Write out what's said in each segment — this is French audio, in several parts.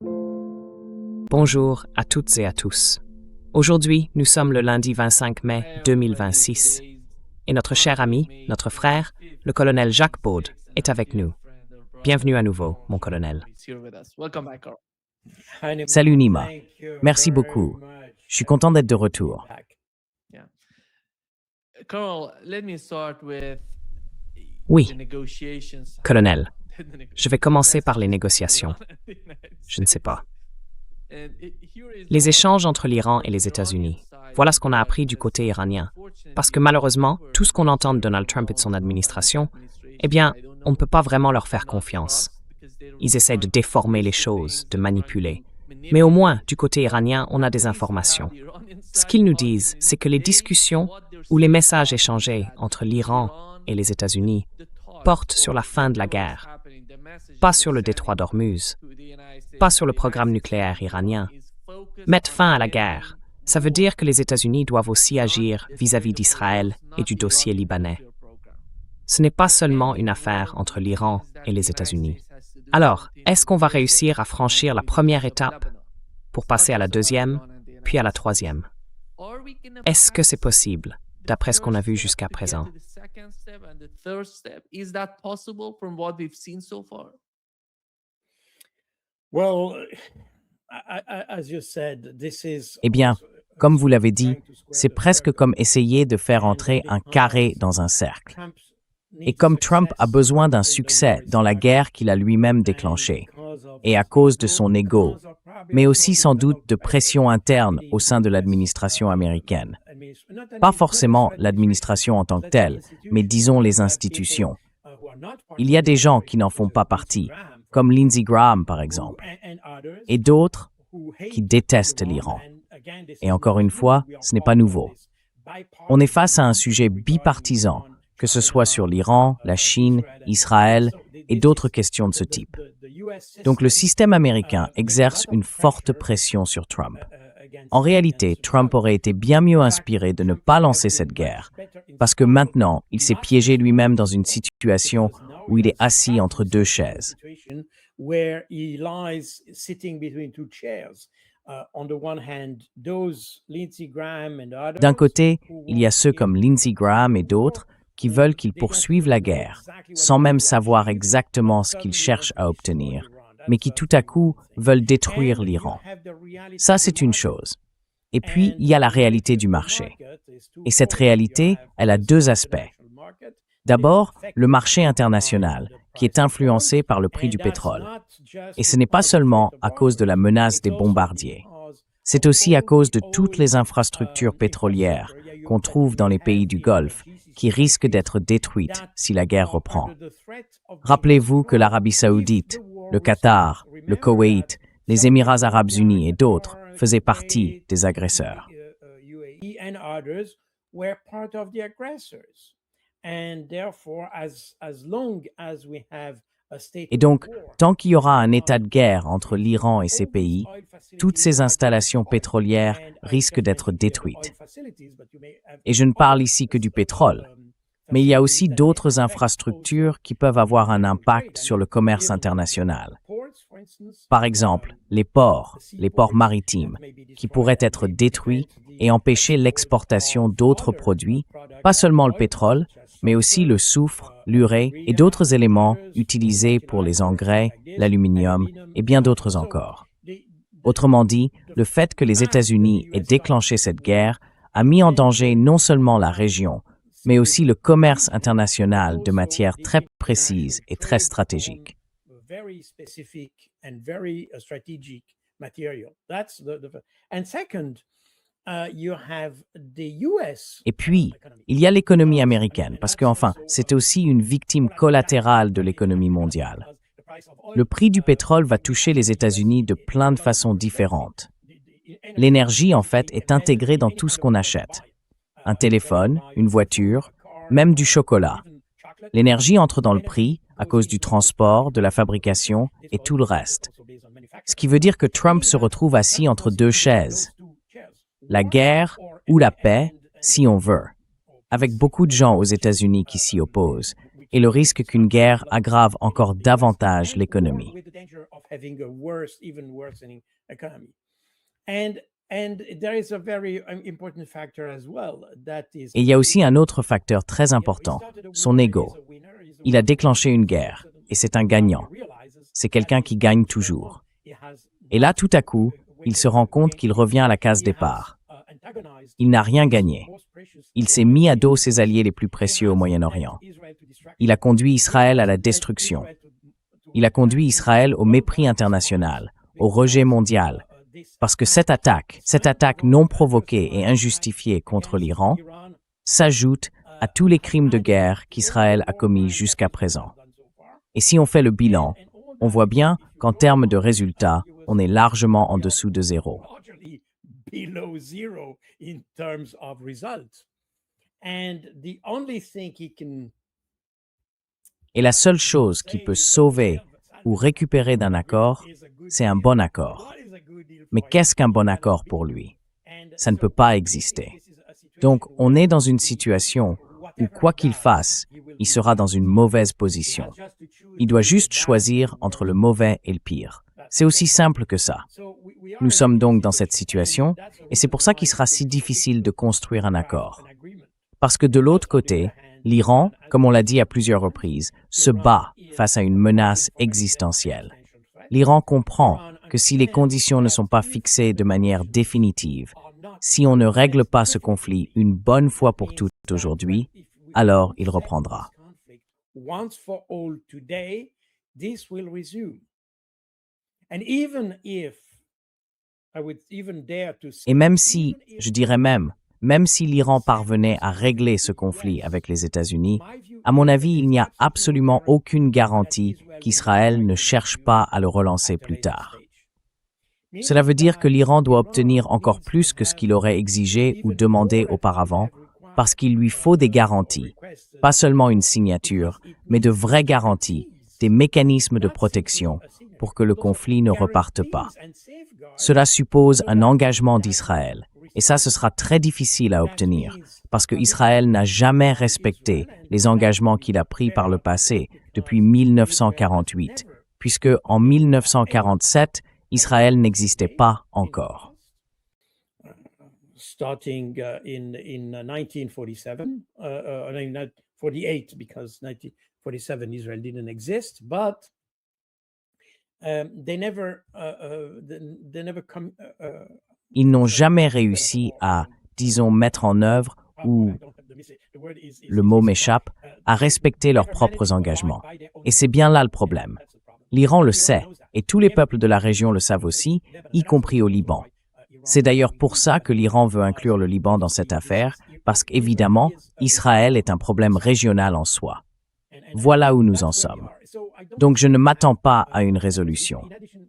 Bonjour à toutes et à tous. Aujourd'hui, nous sommes le lundi 25 mai 2026 et notre cher ami, notre frère, le colonel Jacques Baud, est avec nous. Bienvenue à nouveau, mon colonel. Salut Nima. Merci beaucoup. Je suis content d'être de retour. Oui, colonel, je vais commencer par les négociations. Je ne sais pas. Les échanges entre l'Iran et les États-Unis. Voilà ce qu'on a appris du côté iranien. Parce que malheureusement, tout ce qu'on entend de Donald Trump et de son administration, eh bien, on ne peut pas vraiment leur faire confiance. Ils essaient de déformer les choses, de manipuler. Mais au moins, du côté iranien, on a des informations. Ce qu'ils nous disent, c'est que les discussions ou les messages échangés entre l'Iran et les États-Unis portent sur la fin de la guerre, pas sur le détroit d'Ormuz, pas sur le programme nucléaire iranien. Mettre fin à la guerre, ça veut dire que les États-Unis doivent aussi agir vis-à-vis d'Israël et du dossier libanais. Ce n'est pas seulement une affaire entre l'Iran et les États-Unis. Alors, est-ce qu'on va réussir à franchir la première étape pour passer à la deuxième, puis à la troisième? Est-ce que c'est possible, d'après ce qu'on a vu jusqu'à présent? Eh bien, comme vous l'avez dit, c'est presque comme essayer de faire entrer un carré dans un cercle. Et comme Trump a besoin d'un succès dans la guerre qu'il a lui-même déclenchée, et à cause de son ego, mais aussi sans doute de pression interne au sein de l'administration américaine. Pas forcément l'administration en tant que telle, mais disons les institutions. Il y a des gens qui n'en font pas partie, comme Lindsey Graham par exemple, et d'autres qui détestent l'Iran. Et encore une fois, ce n'est pas nouveau. On est face à un sujet bipartisan, que ce soit sur l'Iran, la Chine, Israël et d'autres questions de ce type. Donc le système américain exerce une forte pression sur Trump. En réalité, Trump aurait été bien mieux inspiré de ne pas lancer cette guerre, parce que maintenant, il s'est piégé lui-même dans une situation où il est assis entre deux chaises. D'un côté, il y a ceux comme Lindsey Graham et d'autres qui veulent qu'il poursuive la guerre, sans même savoir exactement ce qu'ils cherchent à obtenir, mais qui tout à coup veulent détruire l'Iran. Ça, c'est une chose. Et puis, il y a la réalité du marché. Et cette réalité, elle a deux aspects. D'abord, le marché international, qui est influencé par le prix du pétrole. Et ce n'est pas seulement à cause de la menace des bombardiers. C'est aussi à cause de toutes les infrastructures pétrolières qu'on trouve dans les pays du Golfe, qui risquent d'être détruites si la guerre reprend. Rappelez-vous que l'Arabie saoudite, le Qatar, le Koweït, les Émirats arabes unis et d'autres faisaient partie des agresseurs. Et donc, tant qu'il y aura un état de guerre entre l'Iran et ces pays, toutes ces installations pétrolières risquent d'être détruites. Et je ne parle ici que du pétrole, mais il y a aussi d'autres infrastructures qui peuvent avoir un impact sur le commerce international. Par exemple, les ports maritimes, qui pourraient être détruits et empêcher l'exportation d'autres produits, pas seulement le pétrole, mais aussi le soufre, l'urée et d'autres éléments utilisés pour les engrais, l'aluminium et bien d'autres encore. Autrement dit, le fait que les États-Unis aient déclenché cette guerre a mis en danger non seulement la région, mais aussi le commerce international de matières très précises et très stratégiques. Et puis, il y a l'économie américaine, parce qu'enfin, c'est aussi une victime collatérale de l'économie mondiale. Le prix du pétrole va toucher les États-Unis de plein de façons différentes. L'énergie, en fait, est intégrée dans tout ce qu'on achète. Un téléphone, une voiture, même du chocolat. L'énergie entre dans le prix à cause du transport, de la fabrication et tout le reste. Ce qui veut dire que Trump se retrouve assis entre deux chaises. La guerre ou la paix, si on veut, avec beaucoup de gens aux États-Unis qui s'y opposent. et le risque qu'une guerre aggrave encore davantage l'économie. Et il y a aussi un autre facteur très important, son ego. Il a déclenché une guerre, et c'est un gagnant. C'est quelqu'un qui gagne toujours. Et là, tout à coup, il se rend compte qu'il revient à la case départ. Il n'a rien gagné. Il s'est mis à dos ses alliés les plus précieux au Moyen-Orient. Il a conduit Israël à la destruction. Il a conduit Israël au mépris international, au rejet mondial, parce que cette attaque non provoquée et injustifiée contre l'Iran, s'ajoute à tous les crimes de guerre qu'Israël a commis jusqu'à présent. Et si on fait le bilan, on voit bien qu'en termes de résultats, on est largement en dessous de zéro. Et la seule chose qui peut sauver ou récupérer d'un accord, c'est un bon accord. Mais qu'est-ce qu'un bon accord pour lui? Ça ne peut pas exister. Donc, on est dans une situation où, quoi qu'il fasse, il sera dans une mauvaise position. Il doit juste choisir entre le mauvais et le pire. C'est aussi simple que ça. Nous sommes donc dans cette situation, et c'est pour ça qu'il sera si difficile de construire un accord. Parce que de l'autre côté, l'Iran, comme on l'a dit à plusieurs reprises, se bat face à une menace existentielle. L'Iran comprend que si les conditions ne sont pas fixées de manière définitive, si on ne règle pas ce conflit une bonne fois pour toutes aujourd'hui, alors il reprendra. Et même si, je dirais même si l'Iran parvenait à régler ce conflit avec les États-Unis, à mon avis, il n'y a absolument aucune garantie qu'Israël ne cherche pas à le relancer plus tard. Cela veut dire que l'Iran doit obtenir encore plus que ce qu'il aurait exigé ou demandé auparavant, parce qu'il lui faut des garanties, pas seulement une signature, mais de vraies garanties, des mécanismes de protection pour que le conflit ne reparte pas. Cela suppose un engagement d'Israël, et ça, ce sera très difficile à obtenir, parce que Israël n'a jamais respecté les engagements qu'il a pris par le passé depuis 1948, puisque en 1947, Israël n'existait pas encore. Starting in 1947, 48, because 1947 Israel didn't exist, but they never come. Ils n'ont jamais réussi à, disons, mettre en œuvre ou, le mot m'échappe, à respecter leurs propres engagements. Et c'est bien là le problème. L'Iran le sait, et tous les peuples de la région le savent aussi, y compris au Liban. C'est d'ailleurs pour ça que l'Iran veut inclure le Liban dans cette affaire, parce qu'évidemment, Israël est un problème régional en soi. Voilà où nous en sommes. Donc je ne m'attends pas à une résolution.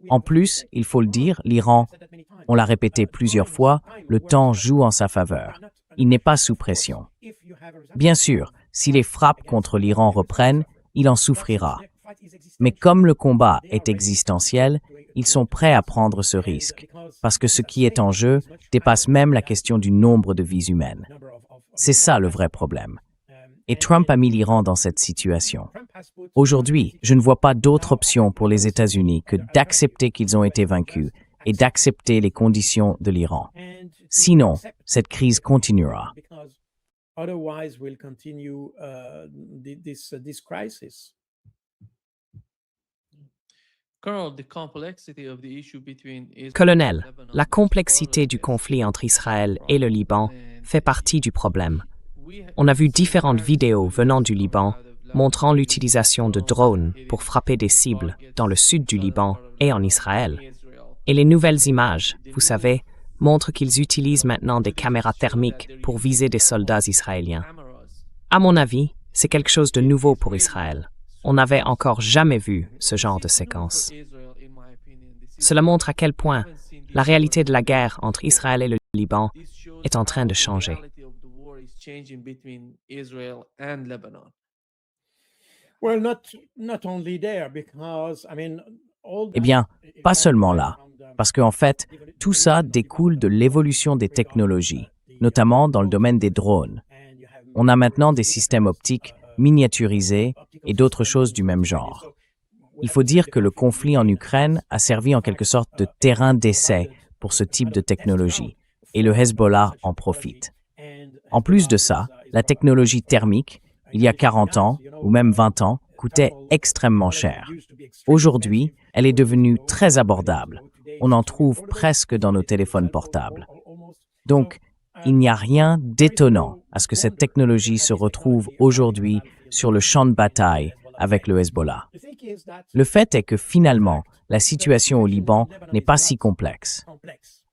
En plus, il faut le dire, l'Iran, on l'a répété plusieurs fois, le temps joue en sa faveur. Il n'est pas sous pression. Bien sûr, si les frappes contre l'Iran reprennent, il en souffrira. Mais comme le combat est existentiel, ils sont prêts à prendre ce risque, parce que ce qui est en jeu dépasse même la question du nombre de vies humaines. C'est ça le vrai problème. Et Trump a mis l'Iran dans cette situation. Aujourd'hui, je ne vois pas d'autre option pour les États-Unis que d'accepter qu'ils ont été vaincus et d'accepter les conditions de l'Iran. Sinon, cette crise continuera. Colonel, la complexité du conflit entre Israël et le Liban fait partie du problème. On a vu différentes vidéos venant du Liban montrant l'utilisation de drones pour frapper des cibles dans le sud du Liban et en Israël. Et les nouvelles images, vous savez, montrent qu'ils utilisent maintenant des caméras thermiques pour viser des soldats israéliens. À mon avis, c'est quelque chose de nouveau pour Israël. On n'avait encore jamais vu ce genre de séquence. Cela montre à quel point la réalité de la guerre entre Israël et le Liban est en train de changer. Eh bien, pas seulement là, parce qu'en fait, tout ça découle de l'évolution des technologies, notamment dans le domaine des drones. On a maintenant des systèmes optiques miniaturisés et d'autres choses du même genre. Il faut dire que le conflit en Ukraine a servi en quelque sorte de terrain d'essai pour ce type de technologie, et le Hezbollah en profite. En plus de ça, la technologie thermique, il y a 40 ans ou même 20 ans, coûtait extrêmement cher. Aujourd'hui, elle est devenue très abordable. On en trouve presque dans nos téléphones portables. Donc, il n'y a rien d'étonnant à ce que cette technologie se retrouve aujourd'hui sur le champ de bataille avec le Hezbollah. Le fait est que finalement, la situation au Liban n'est pas si complexe.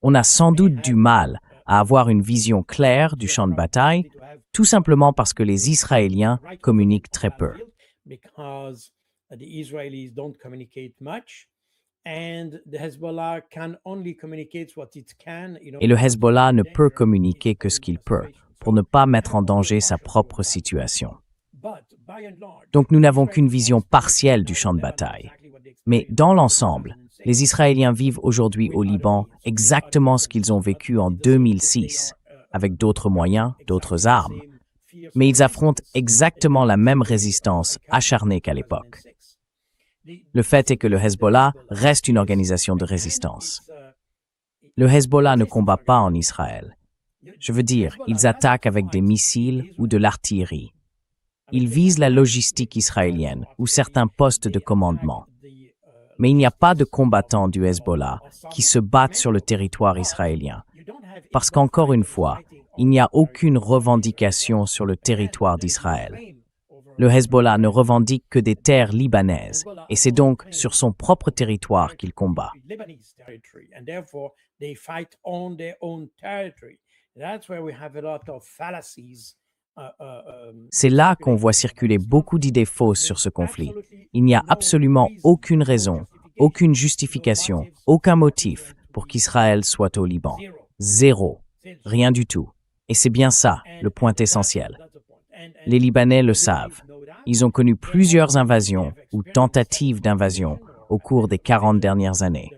On a sans doute du mal à avoir une vision claire du champ de bataille, tout simplement parce que les Israéliens communiquent très peu. Et le Hezbollah ne peut communiquer que ce qu'il peut pour ne pas mettre en danger sa propre situation. Donc nous n'avons qu'une vision partielle du champ de bataille. Mais dans l'ensemble, les Israéliens vivent aujourd'hui au Liban exactement ce qu'ils ont vécu en 2006, avec d'autres moyens, d'autres armes. Mais ils affrontent exactement la même résistance acharnée qu'à l'époque. Le fait est que le Hezbollah reste une organisation de résistance. Le Hezbollah ne combat pas en Israël. Je veux dire, ils attaquent avec des missiles ou de l'artillerie. Ils visent la logistique israélienne ou certains postes de commandement. Mais il n'y a pas de combattants du Hezbollah qui se battent sur le territoire israélien. Parce qu'encore une fois, il n'y a aucune revendication sur le territoire d'Israël. Le Hezbollah ne revendique que des terres libanaises, et c'est donc sur son propre territoire qu'il combat. C'est là qu'on voit circuler beaucoup d'idées fausses sur ce conflit. Il n'y a absolument aucune raison, aucune justification, aucun motif pour qu'Israël soit au Liban. Zéro. Rien du tout. Et c'est bien ça, le point essentiel. Les Libanais le savent. Ils ont connu plusieurs invasions ou tentatives d'invasion au cours des 40 dernières années.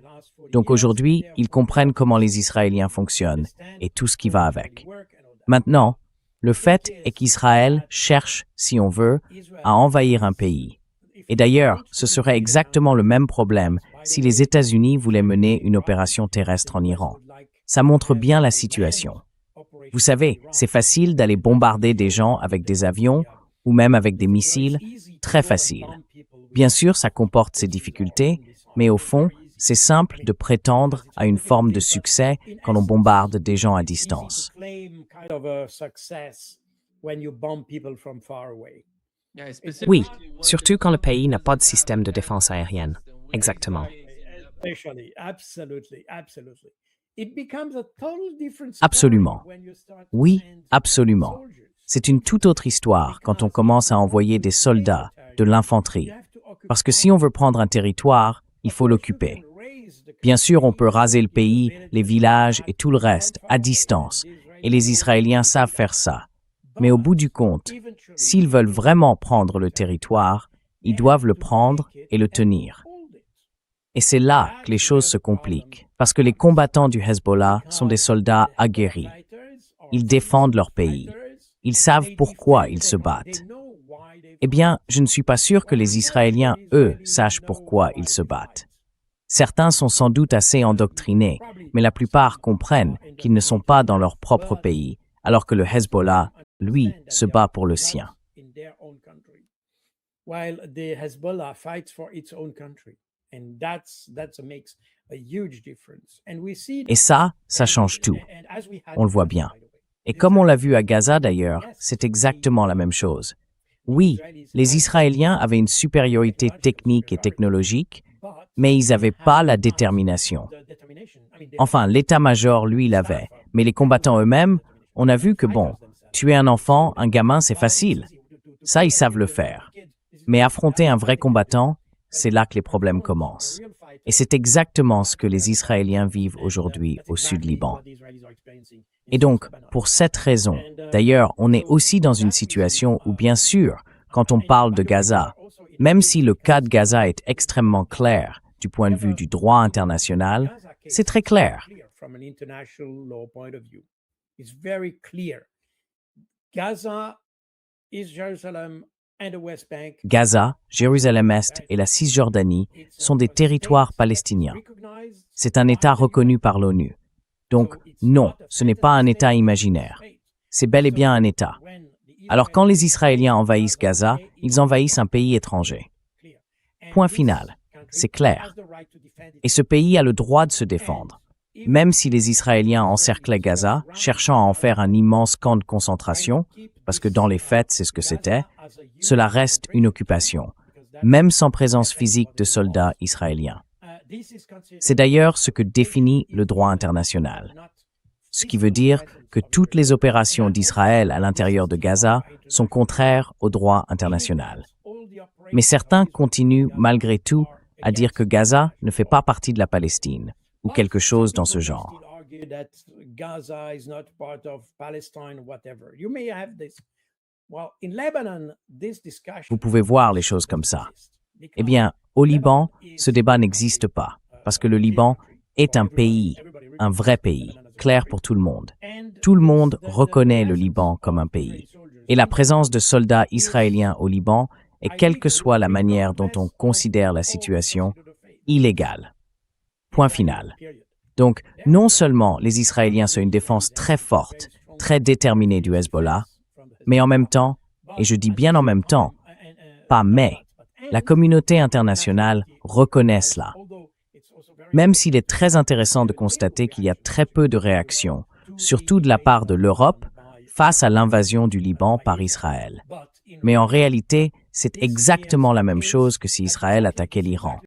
Donc aujourd'hui, ils comprennent comment les Israéliens fonctionnent et tout ce qui va avec. Maintenant, le fait est qu'Israël cherche, si on veut, à envahir un pays. Et d'ailleurs, ce serait exactement le même problème si les États-Unis voulaient mener une opération terrestre en Iran. Ça montre bien la situation. Vous savez, c'est facile d'aller bombarder des gens avec des avions ou même avec des missiles, très facile. Bien sûr, ça comporte ses difficultés, mais au fond, c'est simple de prétendre à une forme de succès quand on bombarde des gens à distance. Oui, surtout quand le pays n'a pas de système de défense aérienne. Exactement. Absolument. Oui, absolument. C'est une toute autre histoire quand on commence à envoyer des soldats, de l'infanterie. Parce que si on veut prendre un territoire, il faut l'occuper. Bien sûr, on peut raser le pays, les villages et tout le reste, à distance. Et les Israéliens savent faire ça. Mais au bout du compte, s'ils veulent vraiment prendre le territoire, ils doivent le prendre et le tenir. Et c'est là que les choses se compliquent, parce que les combattants du Hezbollah sont des soldats aguerris. Ils défendent leur pays. Ils savent pourquoi ils se battent. Eh bien, je ne suis pas sûr que les Israéliens, eux, sachent pourquoi ils se battent. Certains sont sans doute assez endoctrinés, mais la plupart comprennent qu'ils ne sont pas dans leur propre pays, alors que le Hezbollah, lui, se bat pour le sien. Et ça change tout. On le voit bien. Et comme on l'a vu à Gaza d'ailleurs, c'est exactement la même chose. Oui, les Israéliens avaient une supériorité technique et technologique, mais ils n'avaient pas la détermination. Enfin, l'état-major, lui, l'avait. Mais les combattants eux-mêmes, on a vu que bon, tuer un enfant, un gamin, c'est facile. Ça, ils savent le faire. Mais affronter un vrai combattant, c'est là que les problèmes commencent. Et c'est exactement ce que les Israéliens vivent aujourd'hui au sud Liban. Et donc, pour cette raison, d'ailleurs, on est aussi dans une situation où, bien sûr, quand on parle de Gaza, même si le cas de Gaza est extrêmement clair du point de vue du droit international, c'est très clair. Gaza is Jerusalem Gaza, Jérusalem-Est et la Cisjordanie sont des territoires palestiniens. C'est un État reconnu par l'ONU. Donc, non, ce n'est pas un État imaginaire. C'est bel et bien un État. Alors quand les Israéliens envahissent Gaza, ils envahissent un pays étranger. Point final. C'est clair. Et ce pays a le droit de se défendre. Même si les Israéliens encerclaient Gaza, cherchant à en faire un immense camp de concentration, parce que dans les faits, c'est ce que c'était, cela reste une occupation, même sans présence physique de soldats israéliens. C'est d'ailleurs ce que définit le droit international. Ce qui veut dire que toutes les opérations d'Israël à l'intérieur de Gaza sont contraires au droit international. Mais certains continuent malgré tout à dire que Gaza ne fait pas partie de la Palestine, ou quelque chose dans ce genre. Vous pouvez voir les choses comme ça. Eh bien, au Liban, ce débat n'existe pas, parce que le Liban est un pays, un vrai pays, clair pour tout le monde. Tout le monde reconnaît le Liban comme un pays. Et la présence de soldats israéliens au Liban est, quelle que soit la manière dont on considère la situation, illégale. Point final. Donc, non seulement les Israéliens sont une défense très forte, très déterminée du Hezbollah, mais en même temps, et je dis bien en même temps, pas mais, la communauté internationale reconnaît cela. Même s'il est très intéressant de constater qu'il y a très peu de réactions, surtout de la part de l'Europe, face à l'invasion du Liban par Israël. Mais en réalité, c'est exactement la même chose que si Israël attaquait l'Iran.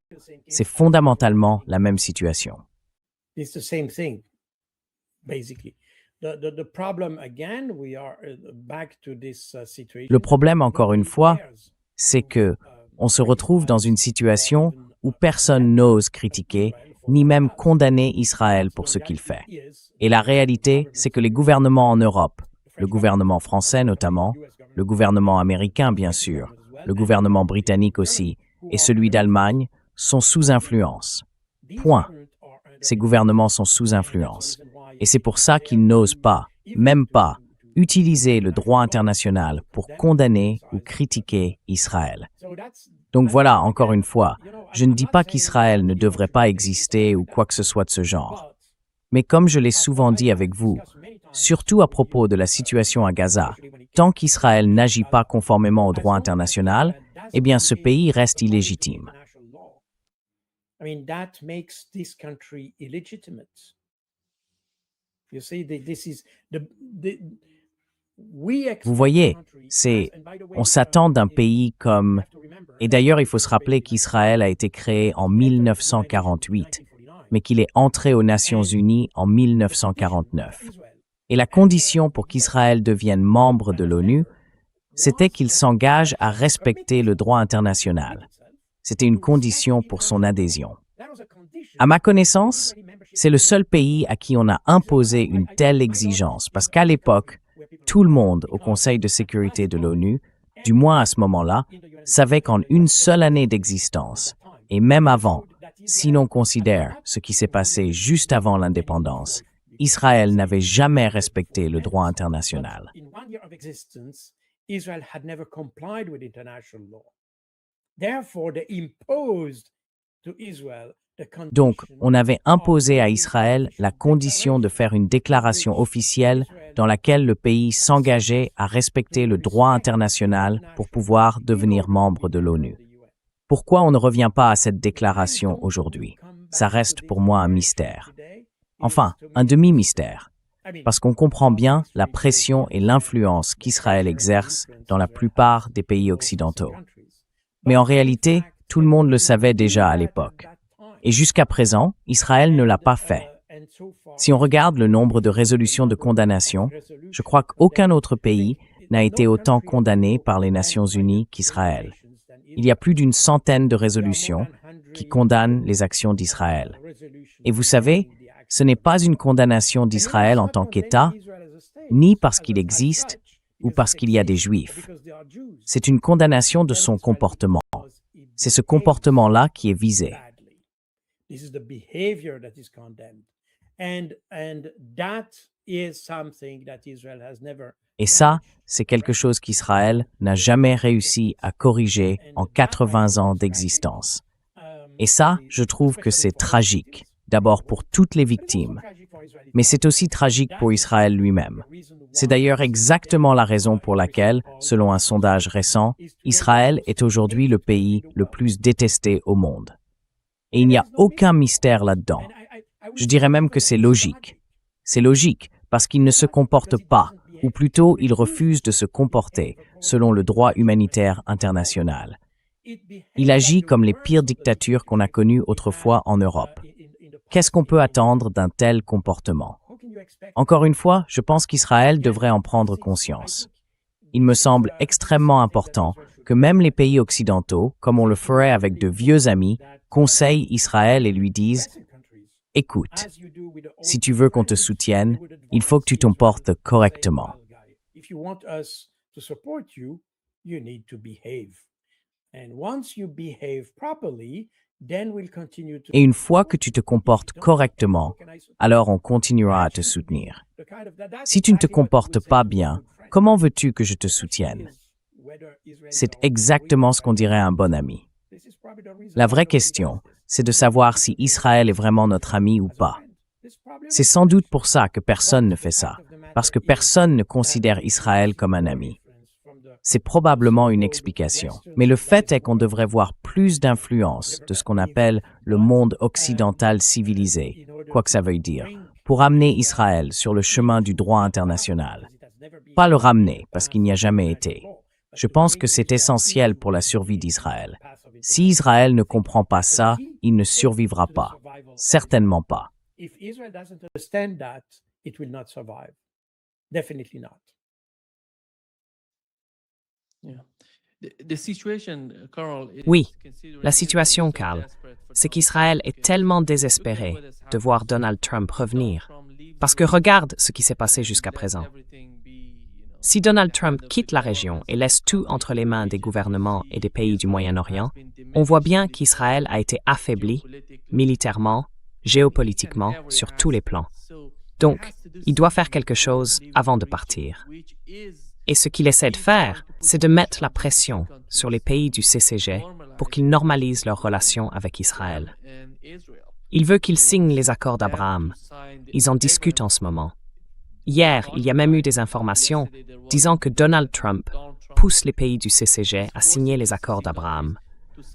C'est fondamentalement la même situation. Le problème, encore une fois, c'est que on se retrouve dans une situation où personne n'ose critiquer, ni même condamner Israël pour ce qu'il fait. Et la réalité, c'est que les gouvernements en Europe, le gouvernement français notamment, le gouvernement américain bien sûr, le gouvernement britannique aussi, et celui d'Allemagne, sont sous influence. Point. Ces gouvernements sont sous influence. Et c'est pour ça qu'ils n'osent pas, même pas, utiliser le droit international pour condamner ou critiquer Israël. Donc voilà, encore une fois, je ne dis pas qu'Israël ne devrait pas exister ou quoi que ce soit de ce genre. Mais comme je l'ai souvent dit avec vous, surtout à propos de la situation à Gaza, tant qu'Israël n'agit pas conformément au droit international, eh bien ce pays reste illégitime. Vous voyez, on s'attend d'un pays comme... Et d'ailleurs, il faut se rappeler qu'Israël a été créé en 1948, mais qu'il est entré aux Nations Unies en 1949. Et la condition pour qu'Israël devienne membre de l'ONU, c'était qu'il s'engage à respecter le droit international. C'était une condition pour son adhésion. À ma connaissance, c'est le seul pays à qui on a imposé une telle exigence, parce qu'à l'époque, tout le monde au Conseil de sécurité de l'ONU, du moins à ce moment-là, savait qu'en une seule année d'existence, et même avant, si l'on considère ce qui s'est passé juste avant l'indépendance, Israël n'avait jamais respecté le droit international. Donc, on avait imposé à Israël la condition de faire une déclaration officielle dans laquelle le pays s'engageait à respecter le droit international pour pouvoir devenir membre de l'ONU. Pourquoi on ne revient pas à cette déclaration aujourd'hui? Ça reste pour moi un mystère. Enfin, un demi-mystère, parce qu'on comprend bien la pression et l'influence qu'Israël exerce dans la plupart des pays occidentaux. Mais en réalité, tout le monde le savait déjà à l'époque. Et jusqu'à présent, Israël ne l'a pas fait. Si on regarde le nombre de résolutions de condamnation, je crois qu'aucun autre pays n'a été autant condamné par les Nations Unies qu'Israël. Il y a plus d'une centaine de résolutions qui condamnent les actions d'Israël. Et vous savez, ce n'est pas une condamnation d'Israël en tant qu'État, ni parce qu'il existe ou parce qu'il y a des Juifs. C'est une condamnation de son comportement. C'est ce comportement-là qui est visé. This is the behavior that is condemned. And that is something that Israel has never Et ça, c'est quelque chose qu'Israël n'a jamais réussi à corriger en 80 ans d'existence. Et ça, je trouve que c'est tragique, d'abord pour toutes les victimes, mais c'est aussi tragique pour Israël lui-même. C'est d'ailleurs exactement la raison pour laquelle, selon un sondage récent, Israël est aujourd'hui le pays le plus détesté au monde. Et il n'y a aucun mystère là-dedans. Je dirais même que c'est logique. C'est logique parce qu'il ne se comporte pas, ou plutôt il refuse de se comporter selon le droit humanitaire international. Il agit comme les pires dictatures qu'on a connues autrefois en Europe. Qu'est-ce qu'on peut attendre d'un tel comportement? Encore une fois, je pense qu'Israël devrait en prendre conscience. Il me semble extrêmement important que même les pays occidentaux, comme on le ferait avec de vieux amis, conseillent Israël et lui disent « Écoute, si tu veux qu'on te soutienne, il faut que tu t'en portes correctement. » Et une fois que tu te comportes correctement, alors on continuera à te soutenir. Si tu ne te comportes pas bien, comment veux-tu que je te soutienne? C'est exactement ce qu'on dirait à un bon ami. La vraie question, c'est de savoir si Israël est vraiment notre ami ou pas. C'est sans doute pour ça que personne ne fait ça, parce que personne ne considère Israël comme un ami. C'est probablement une explication. Mais le fait est qu'on devrait voir plus d'influence de ce qu'on appelle le monde occidental civilisé, quoi que ça veuille dire, pour amener Israël sur le chemin du droit international. Pas le ramener, parce qu'il n'y a jamais été. Je pense que c'est essentiel pour la survie d'Israël. Si Israël ne comprend pas ça, il ne survivra pas. Certainement pas. Oui, la situation, Carl, c'est qu'Israël est tellement désespéré de voir Donald Trump revenir. Parce que regarde ce qui s'est passé jusqu'à présent. Si Donald Trump quitte la région et laisse tout entre les mains des gouvernements et des pays du Moyen-Orient, on voit bien qu'Israël a été affaibli, militairement, géopolitiquement, sur tous les plans. Donc, il doit faire quelque chose avant de partir. Et ce qu'il essaie de faire, c'est de mettre la pression sur les pays du CCG pour qu'ils normalisent leurs relations avec Israël. Il veut qu'ils signent les accords d'Abraham. Ils en discutent en ce moment. Hier, il y a même eu des informations disant que Donald Trump pousse les pays du CCG à signer les accords d'Abraham,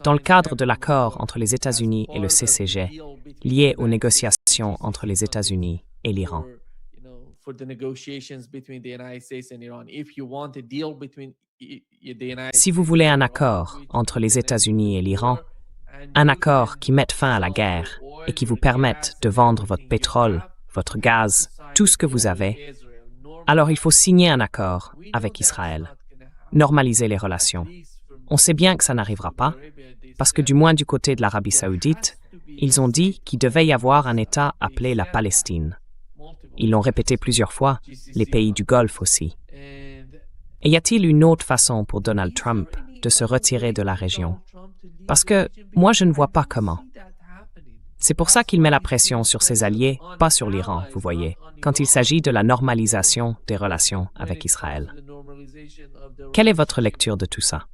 dans le cadre de l'accord entre les États-Unis et le CCG, lié aux négociations entre les États-Unis et l'Iran. Si vous voulez un accord entre les États-Unis et l'Iran, un accord qui mette fin à la guerre et qui vous permette de vendre votre pétrole, votre gaz, tout ce que vous avez, alors il faut signer un accord avec Israël, normaliser les relations. On sait bien que ça n'arrivera pas, parce que du moins du côté de l'Arabie saoudite, ils ont dit qu'il devait y avoir un État appelé la Palestine. Ils l'ont répété plusieurs fois, les pays du Golfe aussi. Et y a-t-il une autre façon pour Donald Trump de se retirer de la région? Parce que moi, je ne vois pas comment. C'est pour ça qu'il met la pression sur ses alliés, pas sur l'Iran, vous voyez, quand il s'agit de la normalisation des relations avec Israël. Quelle est votre lecture de tout ça?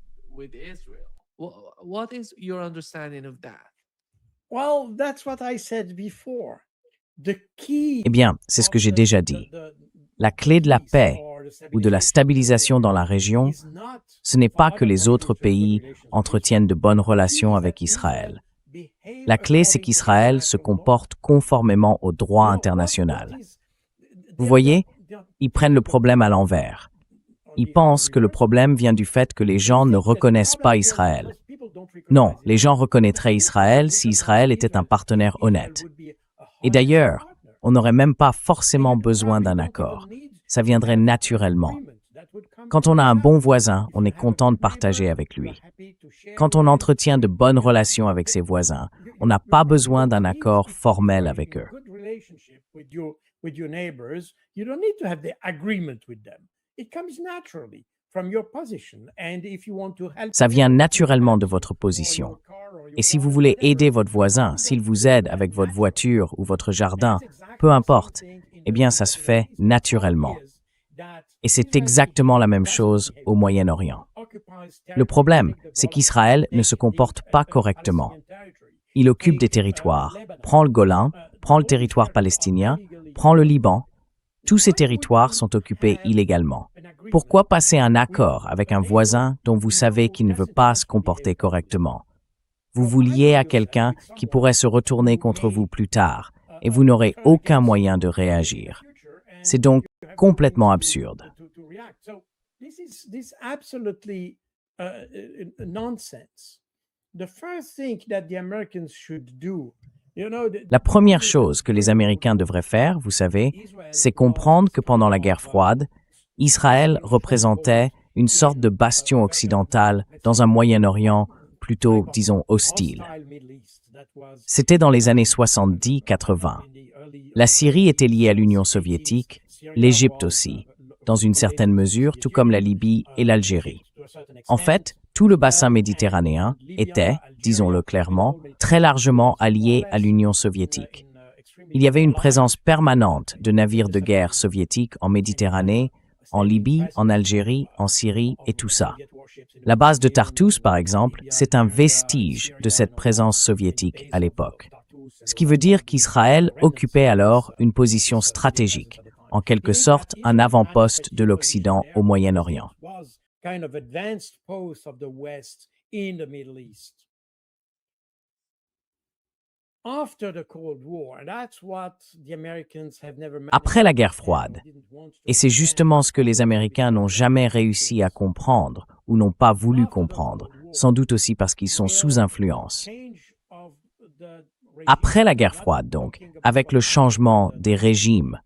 Eh bien, c'est ce que j'ai déjà dit. La clé de la paix ou de la stabilisation dans la région, ce n'est pas que les autres pays entretiennent de bonnes relations avec Israël. La clé, c'est qu'Israël se comporte conformément au droit international. Vous voyez, ils prennent le problème à l'envers. Ils pensent que le problème vient du fait que les gens ne reconnaissent pas Israël. Non, les gens reconnaîtraient Israël si Israël était un partenaire honnête. Et d'ailleurs, on n'aurait même pas forcément besoin d'un accord. Ça viendrait naturellement. Quand on a un bon voisin, on est content de partager avec lui. Quand on entretient de bonnes relations avec ses voisins, on n'a pas besoin d'un accord formel avec eux. Ça vient naturellement de votre position. Et si vous voulez aider votre voisin, s'il vous aide avec votre voiture ou votre jardin, peu importe, eh bien ça se fait naturellement. Et c'est exactement la même chose au Moyen-Orient. Le problème, c'est qu'Israël ne se comporte pas correctement. Il occupe des territoires, prend le Golan, prend le territoire palestinien, prend le Liban. Tous ces territoires sont occupés illégalement. Pourquoi passer un accord avec un voisin dont vous savez qu'il ne veut pas se comporter correctement? Vous vous liez à quelqu'un qui pourrait se retourner contre vous plus tard, et vous n'aurez aucun moyen de réagir. C'est donc complètement absurde. La première chose que les Américains devraient faire, vous savez, c'est comprendre que pendant la guerre froide, Israël représentait une sorte de bastion occidental dans un Moyen-Orient plutôt, disons, hostile. C'était dans les années 70-80. La Syrie était liée à l'Union soviétique, l'Égypte aussi, dans une certaine mesure, tout comme la Libye et l'Algérie. En fait, tout le bassin méditerranéen était, disons-le clairement, très largement allié à l'Union soviétique. Il y avait une présence permanente de navires de guerre soviétiques en Méditerranée, en Libye, en Algérie, en Syrie et tout ça. La base de Tartous, par exemple, c'est un vestige de cette présence soviétique à l'époque. Ce qui veut dire qu'Israël occupait alors une position stratégique, en quelque sorte un avant-poste de l'Occident au Moyen-Orient. Après la guerre froide, et c'est justement ce que les Américains n'ont jamais réussi à comprendre ou n'ont pas voulu comprendre, sans doute aussi parce qu'ils sont sous influence. Après la guerre froide, donc, avec le changement des régimes,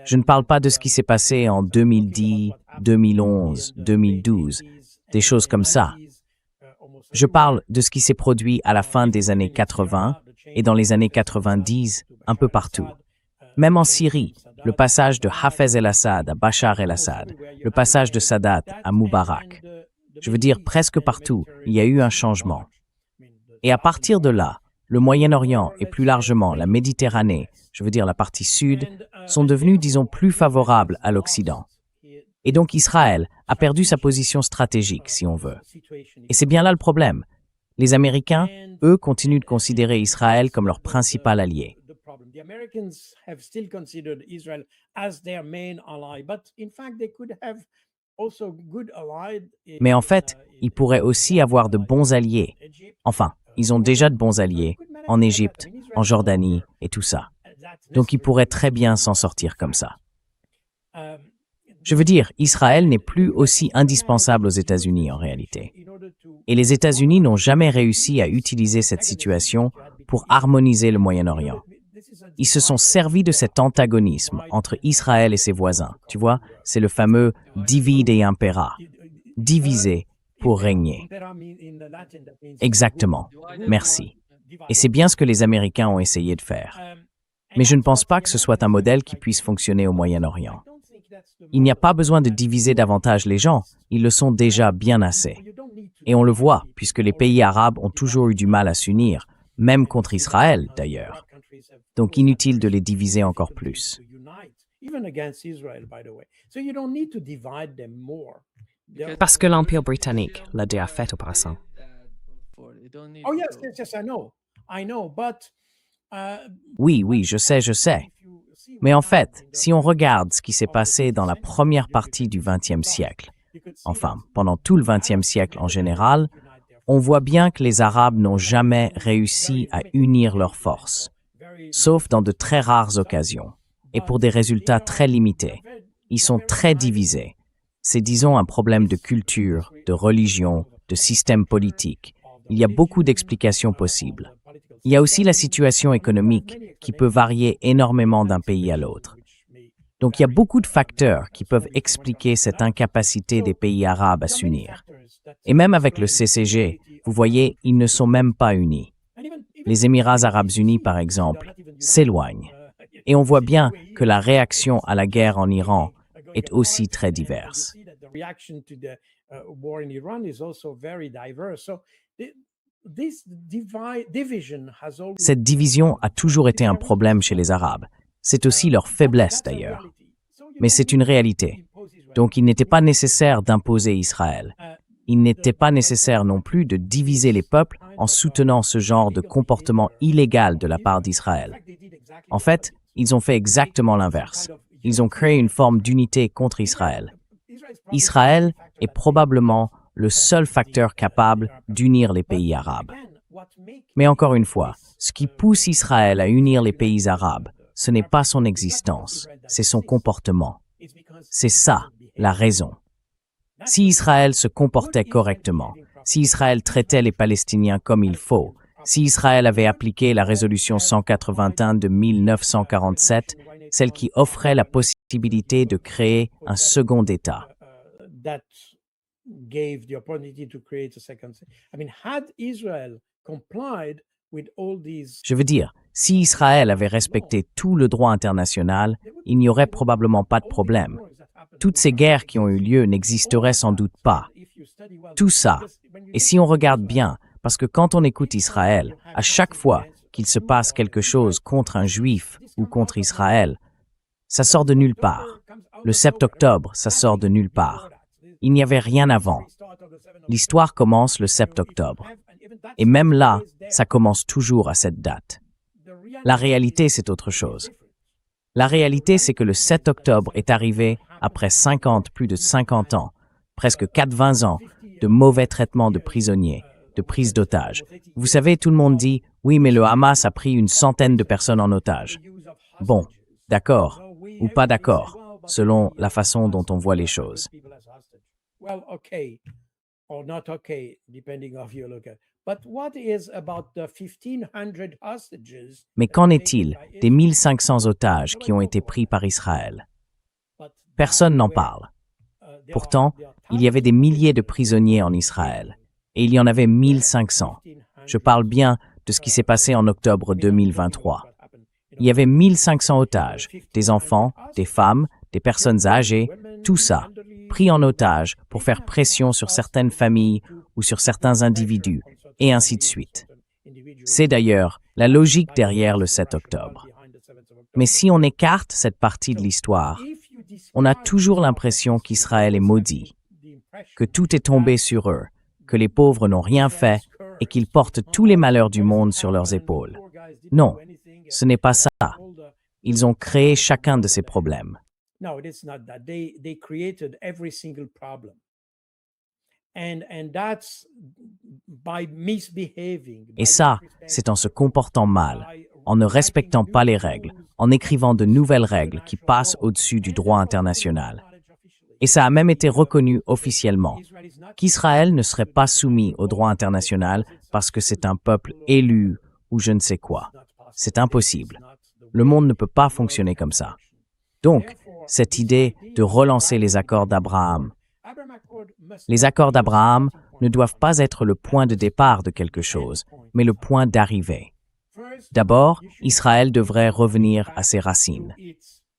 je ne parle pas de ce qui s'est passé en 2010, 2011, 2012, des choses comme ça. Je parle de ce qui s'est produit à la fin des années 80 et dans les années 90, un peu partout. Même en Syrie, le passage de Hafez el-Assad à Bachar el-Assad, le passage de Sadat à Moubarak. Je veux dire, presque partout, il y a eu un changement. Et à partir de là, le Moyen-Orient et plus largement la Méditerranée, je veux dire la partie sud, sont devenus, disons, plus favorables à l'Occident. Et donc Israël a perdu sa position stratégique, si on veut. Et c'est bien là le problème. Les Américains, eux, continuent de considérer Israël comme leur principal allié. Mais en fait, ils pourraient aussi avoir de bons alliés. Enfin, ils ont déjà de bons alliés, en Égypte, en Jordanie et tout ça. Donc ils pourraient très bien s'en sortir comme ça. Je veux dire, Israël n'est plus aussi indispensable aux États-Unis en réalité. Et les États-Unis n'ont jamais réussi à utiliser cette situation pour harmoniser le Moyen-Orient. Ils se sont servis de cet antagonisme entre Israël et ses voisins. Tu vois, c'est le fameux « divide et impera », diviser pour régner. Exactement. Merci. Et c'est bien ce que les Américains ont essayé de faire. Mais je ne pense pas que ce soit un modèle qui puisse fonctionner au Moyen-Orient. Il n'y a pas besoin de diviser davantage les gens, ils le sont déjà bien assez. Et on le voit, puisque les pays arabes ont toujours eu du mal à s'unir, même contre Israël d'ailleurs. Donc inutile de les diviser encore plus. Parce que l'Empire britannique l'a déjà fait au passé. Oui, je sais. Mais en fait, si on regarde ce qui s'est passé dans la première partie du XXe siècle, enfin, pendant tout le XXe siècle en général, on voit bien que les Arabes n'ont jamais réussi à unir leurs forces, sauf dans de très rares occasions, et pour des résultats très limités. Ils sont très divisés. C'est, disons, un problème de culture, de religion, de système politique. Il y a beaucoup d'explications possibles. Il y a aussi la situation économique qui peut varier énormément d'un pays à l'autre. Donc il y a beaucoup de facteurs qui peuvent expliquer cette incapacité des pays arabes à s'unir. Et même avec le CCG, vous voyez, ils ne sont même pas unis. Les Émirats arabes unis, par exemple, s'éloignent. Et on voit bien que la réaction à la guerre en Iran est aussi très diverse. Cette division a toujours été un problème chez les Arabes. C'est aussi leur faiblesse d'ailleurs. mais c'est une réalité. Donc il n'était pas nécessaire d'imposer Israël. Il n'était pas nécessaire non plus de diviser les peuples en soutenant ce genre de comportement illégal de la part d'Israël. En fait, ils ont fait exactement l'inverse. Ils ont créé une forme d'unité contre Israël. Israël est probablement le seul facteur capable d'unir les pays arabes. Mais encore une fois, ce qui pousse Israël à unir les pays arabes, ce n'est pas son existence, c'est son comportement. C'est ça, la raison. Si Israël se comportait correctement, si Israël traitait les Palestiniens comme il faut, si Israël avait appliqué la résolution 181 de 1947, celle qui offrait la possibilité de créer un second État. Je veux dire, si Israël avait respecté tout le droit international, il n'y aurait probablement pas de problème. Toutes ces guerres qui ont eu lieu n'existeraient sans doute pas. Tout ça, et si on regarde bien, parce que quand on écoute Israël, à chaque fois qu'il se passe quelque chose contre un juif ou contre Israël, ça sort de nulle part. Le 7 octobre, ça sort de nulle part. Il n'y avait rien avant. L'histoire commence le 7 octobre. Et même là, ça commence toujours à cette date. La réalité, c'est autre chose. La réalité, c'est que le 7 octobre est arrivé après plus de 50 ans, presque 80 ans, de mauvais traitements de prisonniers, de prise d'otages. Vous savez, tout le monde dit « Oui, mais le Hamas a pris une centaine de personnes en otage. » Bon, d'accord, ou pas d'accord, selon la façon dont on voit les choses. Mais qu'en est-il des 1500 otages qui ont été pris par Israël? Personne n'en parle. Pourtant, il y avait des milliers de prisonniers en Israël, et il y en avait 1500. Je parle bien de ce qui s'est passé en octobre 2023. Il y avait 1500 otages, des enfants, des femmes, des personnes âgées, tout ça, pris en otage pour faire pression sur certaines familles ou sur certains individus, et ainsi de suite. C'est d'ailleurs la logique derrière le 7 octobre. Mais si on écarte cette partie de l'histoire, on a toujours l'impression qu'Israël est maudit, que tout est tombé sur eux, que les pauvres n'ont rien fait et qu'ils portent tous les malheurs du monde sur leurs épaules. Non, ce n'est pas ça. Ils ont créé chacun de ces problèmes. Et ça, c'est en se comportant mal, en ne respectant pas les règles, en écrivant de nouvelles règles qui passent au-dessus du droit international. Et ça a même été reconnu officiellement, qu'Israël ne serait pas soumis au droit international parce que c'est un peuple élu ou je ne sais quoi. C'est impossible. Le monde ne peut pas fonctionner comme ça. Donc, cette idée de relancer les accords d'Abraham. Les accords d'Abraham ne doivent pas être le point de départ de quelque chose, mais le point d'arrivée. D'abord, Israël devrait revenir à ses racines.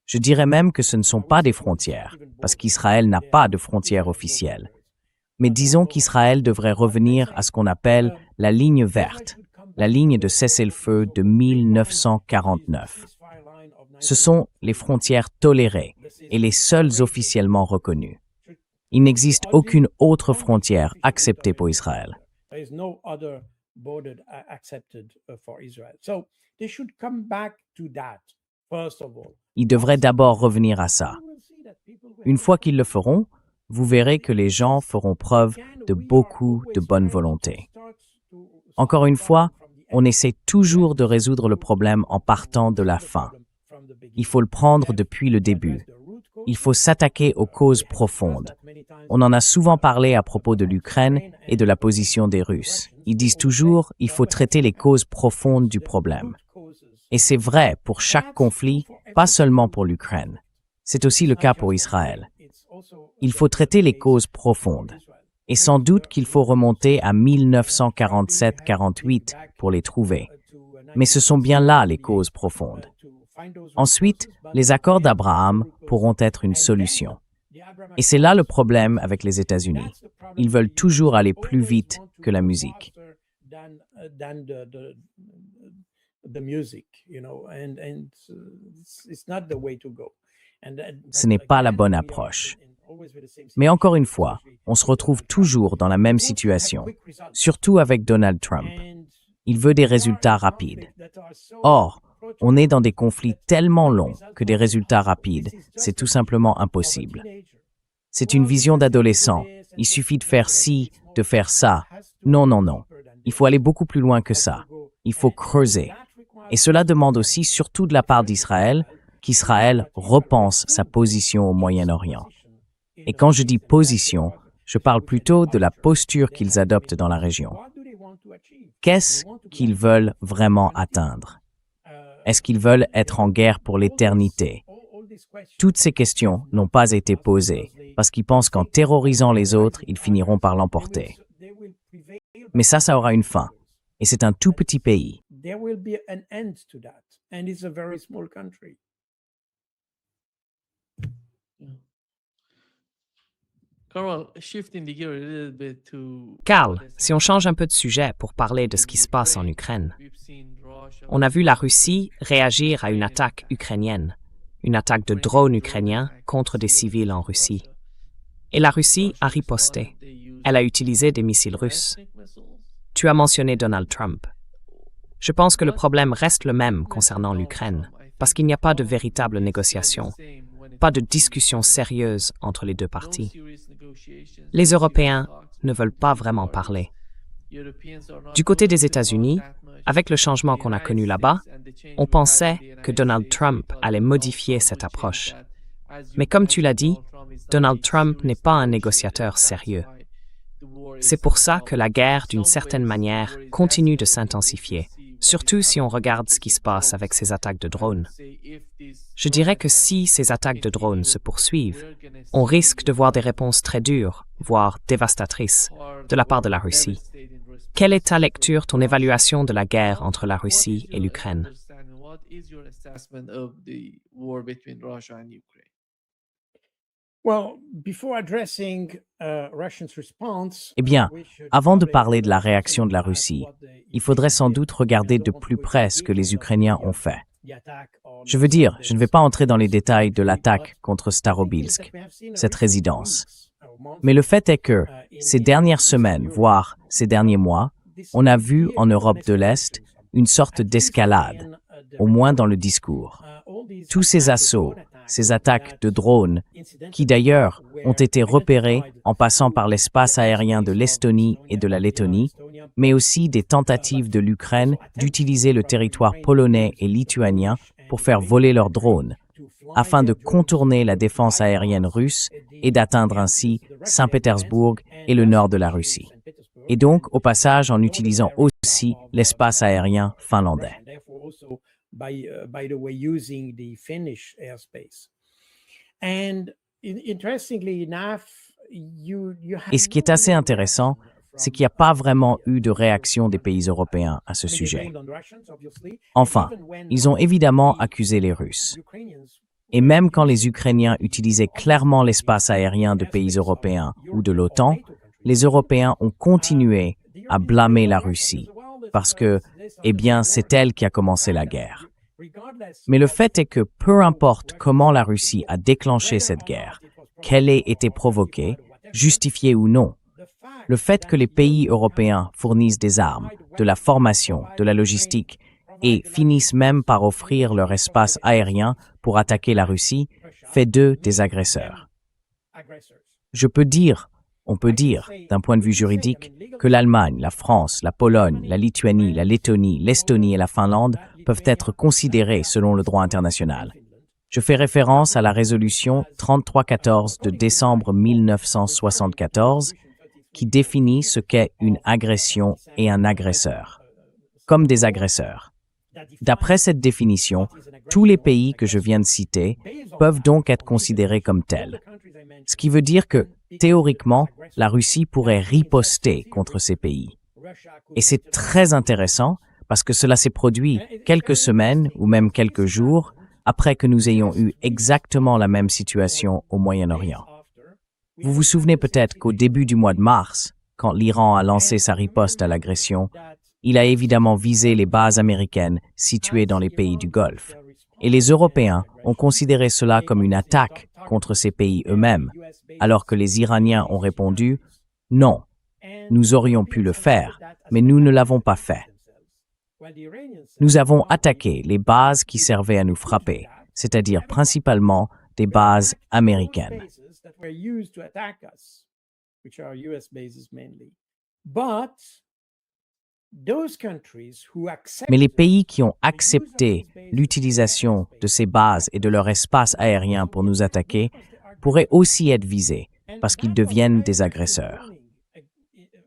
Je dirais même que ce ne sont pas des frontières, parce qu'Israël n'a pas de frontières officielles. Mais disons qu'Israël devrait revenir à ce qu'on appelle la ligne verte, la ligne de cessez-le-feu de 1949. Ce sont les frontières tolérées et les seules officiellement reconnues. Il n'existe aucune autre frontière acceptée pour Israël. Ils devraient d'abord revenir à ça. Une fois qu'ils le feront, vous verrez que les gens feront preuve de beaucoup de bonne volonté. Encore une fois, on essaie toujours de résoudre le problème en partant de la fin. Il faut le prendre depuis le début. Il faut s'attaquer aux causes profondes. On en a souvent parlé à propos de l'Ukraine et de la position des Russes. Ils disent toujours qu'il faut traiter les causes profondes du problème. Et c'est vrai pour chaque conflit, pas seulement pour l'Ukraine. C'est aussi le cas pour Israël. Il faut traiter les causes profondes. Et sans doute qu'il faut remonter à 1947-48 pour les trouver. Mais ce sont bien là les causes profondes. Ensuite, les accords d'Abraham pourront être une solution. Et c'est là le problème avec les États-Unis. Ils veulent toujours aller plus vite que la musique. Ce n'est pas la bonne approche. Mais encore une fois, on se retrouve toujours dans la même situation, surtout avec Donald Trump. Il veut des résultats rapides. Or, on est dans des conflits tellement longs que des résultats rapides, c'est tout simplement impossible. C'est une vision d'adolescent. Il suffit de faire ci, de faire ça. Non, non, non. Il faut aller beaucoup plus loin que ça. Il faut creuser. Et cela demande aussi, surtout de la part d'Israël, qu'Israël repense sa position au Moyen-Orient. Et quand je dis position, je parle plutôt de la posture qu'ils adoptent dans la région. Qu'est-ce qu'ils veulent vraiment atteindre? Est-ce qu'ils veulent être en guerre pour l'éternité? Toutes ces questions n'ont pas été posées parce qu'ils pensent qu'en terrorisant les autres, ils finiront par l'emporter. Mais ça aura une fin. Et c'est un tout petit pays. Karl, si on change un peu de sujet pour parler de ce qui se passe en Ukraine, on a vu la Russie réagir à une attaque ukrainienne, une attaque de drones ukrainiens contre des civils en Russie. Et la Russie a riposté. Elle a utilisé des missiles russes. Tu as mentionné Donald Trump. Je pense que le problème reste le même concernant l'Ukraine, parce qu'il n'y a pas de véritable négociation, pas de discussion sérieuse entre les deux parties. Les Européens ne veulent pas vraiment parler. Du côté des États-Unis, avec le changement qu'on a connu là-bas, on pensait que Donald Trump allait modifier cette approche. Mais comme tu l'as dit, Donald Trump n'est pas un négociateur sérieux. C'est pour ça que la guerre, d'une certaine manière, continue de s'intensifier, surtout si on regarde ce qui se passe avec ces attaques de drones. Je dirais que si ces attaques de drones se poursuivent, on risque de voir des réponses très dures, voire dévastatrices, de la part de la Russie. Quelle est ta lecture, ton évaluation de la guerre entre la Russie et l'Ukraine? Eh bien, avant de parler de la réaction de la Russie, il faudrait sans doute regarder de plus près ce que les Ukrainiens ont fait. Je veux dire, je ne vais pas entrer dans les détails de l'attaque contre Starobilsk, cette résidence. Mais le fait est que, ces dernières semaines, voire ces derniers mois, on a vu en Europe de l'Est une sorte d'escalade, au moins dans le discours. Tous ces assauts, ces attaques de drones, qui d'ailleurs ont été repérés en passant par l'espace aérien de l'Estonie et de la Lettonie, mais aussi des tentatives de l'Ukraine d'utiliser le territoire polonais et lituanien pour faire voler leurs drones, afin de contourner la défense aérienne russe et d'atteindre ainsi Saint-Pétersbourg et le nord de la Russie. Et donc, au passage, en utilisant aussi l'espace aérien finlandais. Et ce qui est assez intéressant, c'est qu'il n'y a pas vraiment eu de réaction des pays européens à ce sujet. Enfin, ils ont évidemment accusé les Russes. Et même quand les Ukrainiens utilisaient clairement l'espace aérien de pays européens ou de l'OTAN, les Européens ont continué à blâmer la Russie, parce que, eh bien, c'est elle qui a commencé la guerre. Mais le fait est que peu importe comment la Russie a déclenché cette guerre, qu'elle ait été provoquée, justifiée ou non, le fait que les pays européens fournissent des armes, de la formation, de la logistique et finissent même par offrir leur espace aérien pour attaquer la Russie fait d'eux des agresseurs. On peut dire, d'un point de vue juridique, que l'Allemagne, la France, la Pologne, la Lituanie, la Lettonie, l'Estonie et la Finlande peuvent être considérées selon le droit international. Je fais référence à la résolution 3314 de décembre 1974 qui définit ce qu'est une agression et un agresseur, comme des agresseurs. D'après cette définition, tous les pays que je viens de citer peuvent donc être considérés comme tels. Ce qui veut dire que, théoriquement, la Russie pourrait riposter contre ces pays. Et c'est très intéressant parce que cela s'est produit quelques semaines ou même quelques jours après que nous ayons eu exactement la même situation au Moyen-Orient. Vous vous souvenez peut-être qu'au début du mois de mars, quand l'Iran a lancé sa riposte à l'agression, il a évidemment visé les bases américaines situées dans les pays du Golfe. Et les Européens ont considéré cela comme une attaque contre ces pays eux-mêmes, alors que les Iraniens ont répondu « Non, nous aurions pu le faire, mais nous ne l'avons pas fait. Nous avons attaqué les bases qui servaient à nous frapper, c'est-à-dire principalement des bases américaines. » Mais les pays qui ont accepté l'utilisation de ces bases et de leur espace aérien pour nous attaquer pourraient aussi être visés parce qu'ils deviennent des agresseurs.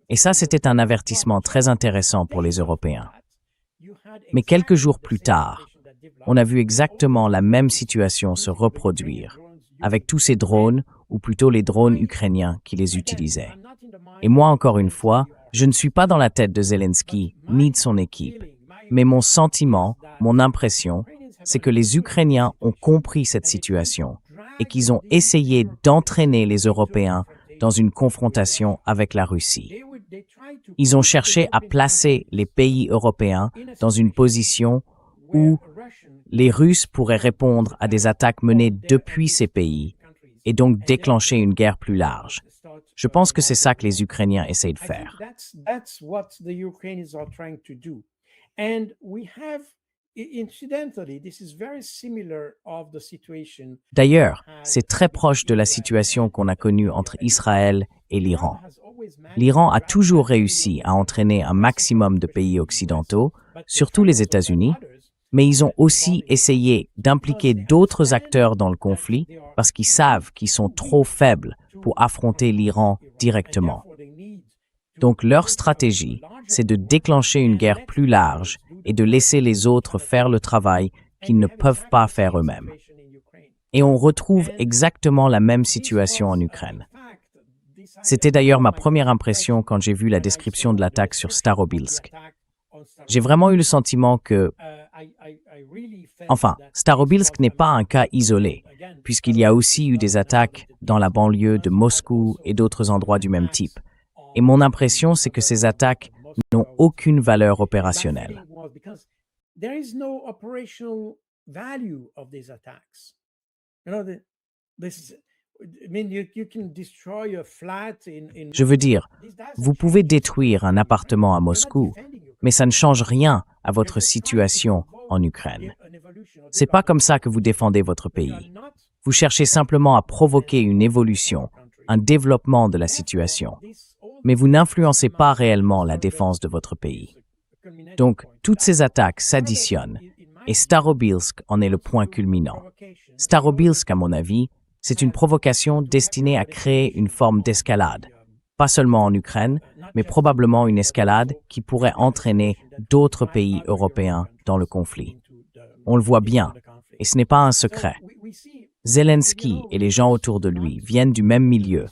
Et ça, c'était un avertissement très intéressant pour les Européens. Mais quelques jours plus tard, on a vu exactement la même situation se reproduire, avec tous ces drones, ou plutôt les drones ukrainiens qui les utilisaient. Et moi, encore une fois, je ne suis pas dans la tête de Zelensky ni de son équipe, mais mon sentiment, mon impression, c'est que les Ukrainiens ont compris cette situation et qu'ils ont essayé d'entraîner les Européens dans une confrontation avec la Russie. Ils ont cherché à placer les pays européens dans une position où les Russes pourraient répondre à des attaques menées depuis ces pays et donc déclencher une guerre plus large. Je pense que c'est ça que les Ukrainiens essayent de faire. D'ailleurs, c'est très proche de la situation qu'on a connue entre Israël et l'Iran. L'Iran a toujours réussi à entraîner un maximum de pays occidentaux, surtout les États-Unis, mais ils ont aussi essayé d'impliquer d'autres acteurs dans le conflit parce qu'ils savent qu'ils sont trop faibles pour affronter l'Iran directement. Donc leur stratégie, c'est de déclencher une guerre plus large et de laisser les autres faire le travail qu'ils ne peuvent pas faire eux-mêmes. Et on retrouve exactement la même situation en Ukraine. C'était d'ailleurs ma première impression quand j'ai vu la description de l'attaque sur Starobilsk. J'ai vraiment eu le sentiment que... Enfin, Starobilsk n'est pas un cas isolé, puisqu'il y a aussi eu des attaques dans la banlieue de Moscou et d'autres endroits du même type. Et mon impression, c'est que ces attaques n'ont aucune valeur opérationnelle. Je veux dire, vous pouvez détruire un appartement à Moscou, mais ça ne change rien à votre situation en Ukraine. C'est pas comme ça que vous défendez votre pays. Vous cherchez simplement à provoquer une évolution, un développement de la situation. Mais vous n'influencez pas réellement la défense de votre pays. Donc, toutes ces attaques s'additionnent, et Starobilsk en est le point culminant. Starobilsk, à mon avis, c'est une provocation destinée à créer une forme d'escalade, pas seulement en Ukraine, mais probablement une escalade qui pourrait entraîner d'autres pays européens dans le conflit. On le voit bien, et ce n'est pas un secret. Zelensky et les gens autour de lui viennent du même milieu,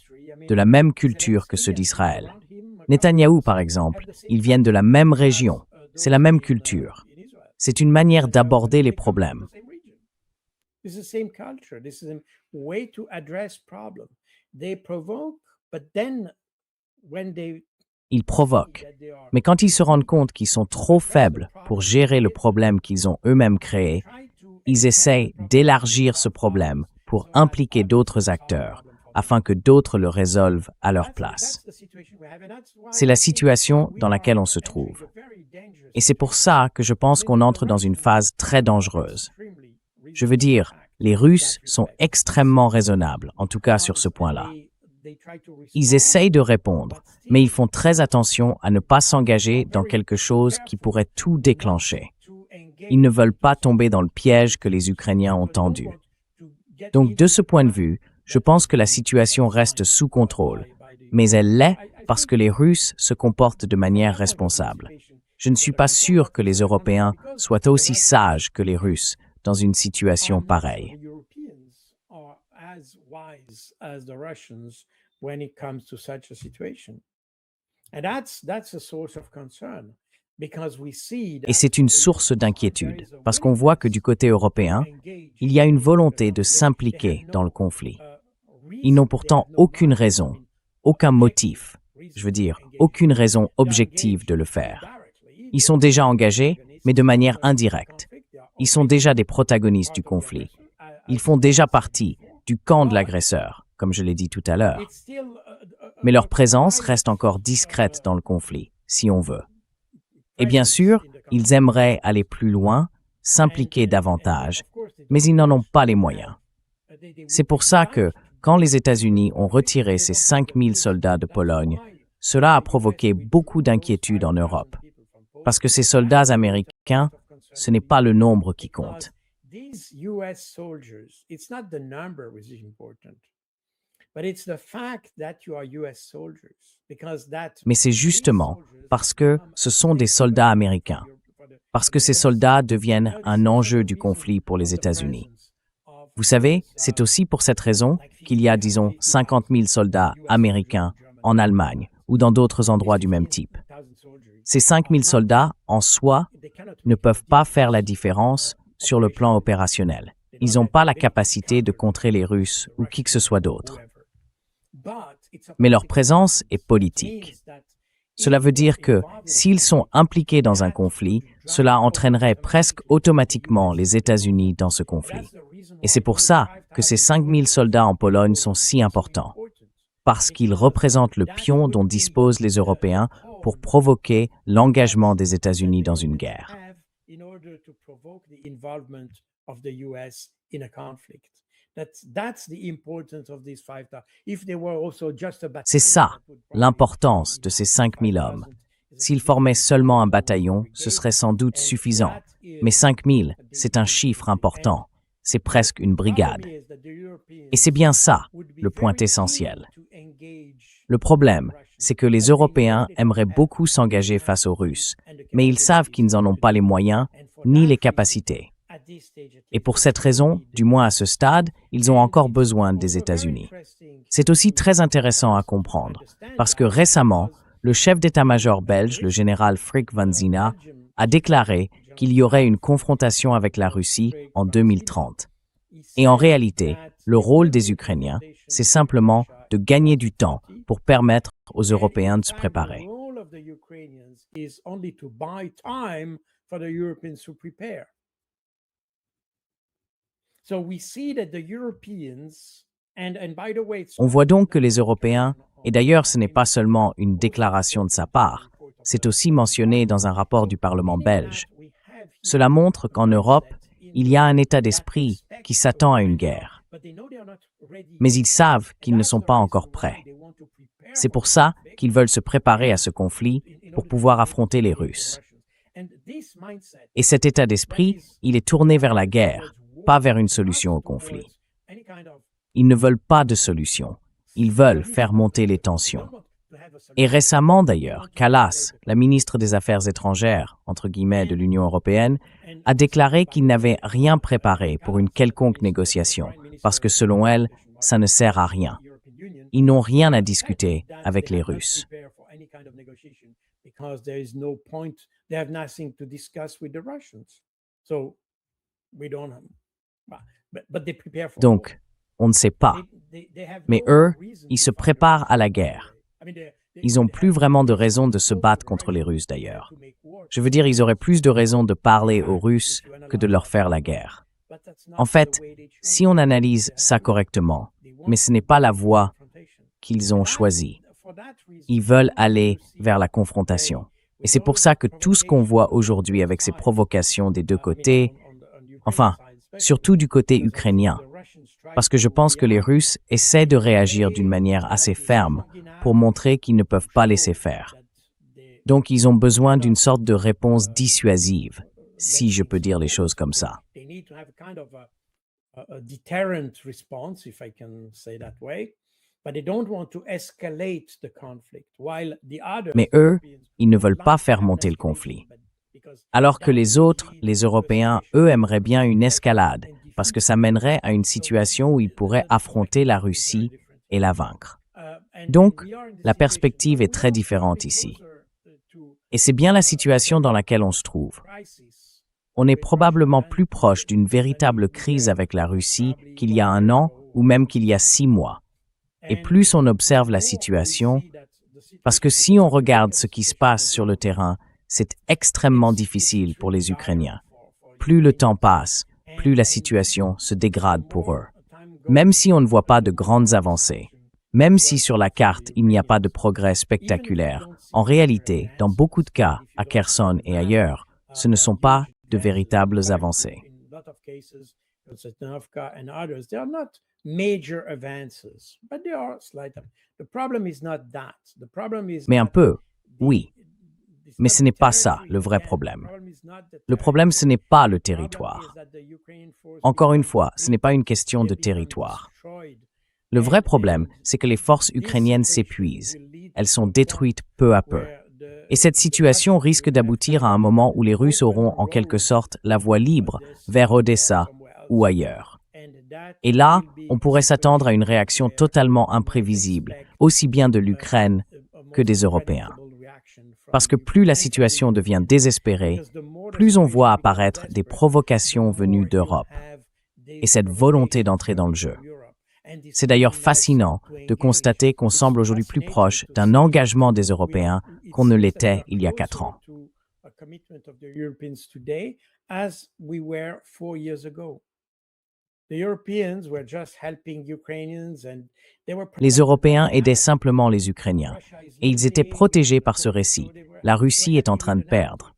de la même culture que ceux d'Israël. Netanyahou, par exemple, ils viennent de la même région, c'est la même culture. C'est une manière d'aborder les problèmes. Ils provoquent, mais quand ils se rendent compte qu'ils sont trop faibles pour gérer le problème qu'ils ont eux-mêmes créé, ils essayent d'élargir ce problème pour impliquer d'autres acteurs, afin que d'autres le résolvent à leur place. C'est la situation dans laquelle on se trouve. Et c'est pour ça que je pense qu'on entre dans une phase très dangereuse. Je veux dire, les Russes sont extrêmement raisonnables, en tout cas sur ce point-là. Ils essayent de répondre, mais ils font très attention à ne pas s'engager dans quelque chose qui pourrait tout déclencher. Ils ne veulent pas tomber dans le piège que les Ukrainiens ont tendu. Donc, de ce point de vue, je pense que la situation reste sous contrôle, mais elle l'est parce que les Russes se comportent de manière responsable. Je ne suis pas sûr que les Européens soient aussi sages que les Russes dans une situation pareille. Et c'est une source d'inquiétude, parce qu'on voit que du côté européen, il y a une volonté de s'impliquer dans le conflit. Ils n'ont pourtant aucune raison, aucun motif, je veux dire, aucune raison objective de le faire. Ils sont déjà engagés, mais de manière indirecte. Ils sont déjà des protagonistes du conflit. Ils font déjà partie du camp de l'agresseur, comme je l'ai dit tout à l'heure. Mais leur présence reste encore discrète dans le conflit, si on veut. Et bien sûr, ils aimeraient aller plus loin, s'impliquer davantage, mais ils n'en ont pas les moyens. C'est pour ça que, quand les États-Unis ont retiré ces 5000 soldats de Pologne, cela a provoqué beaucoup d'inquiétude en Europe. Parce que ces soldats américains, ce n'est pas le nombre qui compte. Mais c'est justement parce que ce sont des soldats américains, parce que ces soldats deviennent un enjeu du conflit pour les États-Unis. Vous savez, c'est aussi pour cette raison qu'il y a, disons, 50 000 soldats américains en Allemagne ou dans d'autres endroits du même type. Ces 5 000 soldats, en soi, ne peuvent pas faire la différence sur le plan opérationnel. Ils n'ont pas la capacité de contrer les Russes ou qui que ce soit d'autre. Mais leur présence est politique. Cela veut dire que, s'ils sont impliqués dans un conflit, cela entraînerait presque automatiquement les États-Unis dans ce conflit. Et c'est pour ça que ces 5 000 soldats en Pologne sont si importants, parce qu'ils représentent le pion dont disposent les Européens pour provoquer l'engagement des États-Unis dans une guerre. C'est ça, l'importance de ces 5 000 hommes. S'ils formaient seulement un bataillon, ce serait sans doute suffisant. Mais 5 000, c'est un chiffre important. C'est presque une brigade. Et c'est bien ça, le point essentiel. Le problème, c'est que les Européens aimeraient beaucoup s'engager face aux Russes, mais ils savent qu'ils n'en ont pas les moyens ni les capacités. Et pour cette raison, du moins à ce stade, ils ont encore besoin des États-Unis. C'est aussi très intéressant à comprendre, parce que récemment, le chef d'état-major belge, le général Frick van Zina, a déclaré qu'il y aurait une confrontation avec la Russie en 2030. Et en réalité, le rôle des Ukrainiens, c'est simplement de gagner du temps pour permettre aux Européens de se préparer. On voit donc que les Européens, et d'ailleurs ce n'est pas seulement une déclaration de sa part, c'est aussi mentionné dans un rapport du Parlement belge. Cela montre qu'en Europe, il y a un état d'esprit qui s'attend à une guerre. Mais ils savent qu'ils ne sont pas encore prêts. C'est pour ça qu'ils veulent se préparer à ce conflit pour pouvoir affronter les Russes. Et cet état d'esprit, il est tourné vers la guerre, pas vers une solution au conflit. Ils ne veulent pas de solution. Ils veulent faire monter les tensions. Et récemment d'ailleurs, Kallas, la ministre des Affaires étrangères, entre guillemets, de l'Union européenne, a déclaré qu'il n'avait rien préparé pour une quelconque négociation, parce que selon elle, ça ne sert à rien. Ils n'ont rien à discuter avec les Russes. Donc, on ne sait pas. Mais eux, ils se préparent à la guerre. Ils n'ont plus vraiment de raison de se battre contre les Russes d'ailleurs. Je veux dire, ils auraient plus de raisons de parler aux Russes que de leur faire la guerre. En fait, si on analyse ça correctement, mais ce n'est pas la voie qu'ils ont choisie. Ils veulent aller vers la confrontation. Et c'est pour ça que tout ce qu'on voit aujourd'hui avec ces provocations des deux côtés, enfin, surtout du côté ukrainien, parce que je pense que les Russes essaient de réagir d'une manière assez ferme pour montrer qu'ils ne peuvent pas laisser faire. Donc, ils ont besoin d'une sorte de réponse dissuasive, si je peux dire les choses comme ça. Mais eux, ils ne veulent pas faire monter le conflit. Alors que les autres, les Européens, eux aimeraient bien une escalade, parce que ça mènerait à une situation où ils pourraient affronter la Russie et la vaincre. Donc, la perspective est très différente ici. Et c'est bien la situation dans laquelle on se trouve. On est probablement plus proche d'une véritable crise avec la Russie qu'il y a 1 an ou même qu'il y a 6 mois. Et plus on observe la situation, parce que si on regarde ce qui se passe sur le terrain, c'est extrêmement difficile pour les Ukrainiens. plus le temps passe, plus la situation se dégrade pour eux. Même si on ne voit pas de grandes avancées, même si sur la carte il n'y a pas de progrès spectaculaire, en réalité, dans beaucoup de cas, à Kherson et ailleurs, ce ne sont pas de véritables avancées. Mais un peu, oui. Mais ce n'est pas ça le vrai problème. Le problème, ce n'est pas le territoire. Encore une fois, ce n'est pas une question de territoire. Le vrai problème, c'est que les forces ukrainiennes s'épuisent. Elles sont détruites peu à peu. Et cette situation risque d'aboutir à un moment où les Russes auront en quelque sorte la voie libre vers Odessa ou ailleurs. Et là, on pourrait s'attendre à une réaction totalement imprévisible, aussi bien de l'Ukraine que des Européens. Parce que plus la situation devient désespérée, plus on voit apparaître des provocations venues d'Europe et cette volonté d'entrer dans le jeu. C'est d'ailleurs fascinant de constater qu'on semble aujourd'hui plus proche d'un engagement des Européens qu'on ne l'était il y a 4 ans. Les Européens aidaient simplement les Ukrainiens, et ils étaient protégés par ce récit. La Russie est en train de perdre.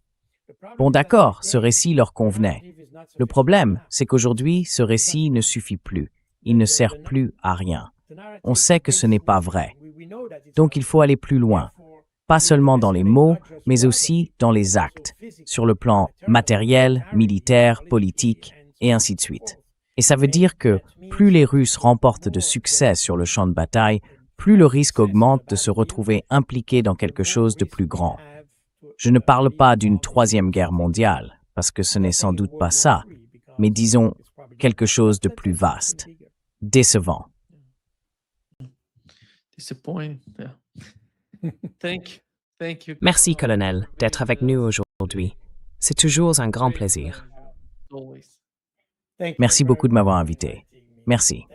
Bon, d'accord, ce récit leur convenait. Le problème, c'est qu'aujourd'hui, ce récit ne suffit plus. Il ne sert plus à rien. On sait que ce n'est pas vrai. Donc il faut aller plus loin, pas seulement dans les mots, mais aussi dans les actes, sur le plan matériel, militaire, politique, et ainsi de suite. Et ça veut dire que plus les Russes remportent de succès sur le champ de bataille, plus le risque augmente de se retrouver impliqués dans quelque chose de plus grand. Je ne parle pas d'une troisième guerre mondiale, parce que ce n'est sans doute pas ça, mais disons quelque chose de plus vaste, décevant. Merci, colonel, d'être avec nous aujourd'hui. C'est toujours un grand plaisir. Merci beaucoup de m'avoir invité. Merci.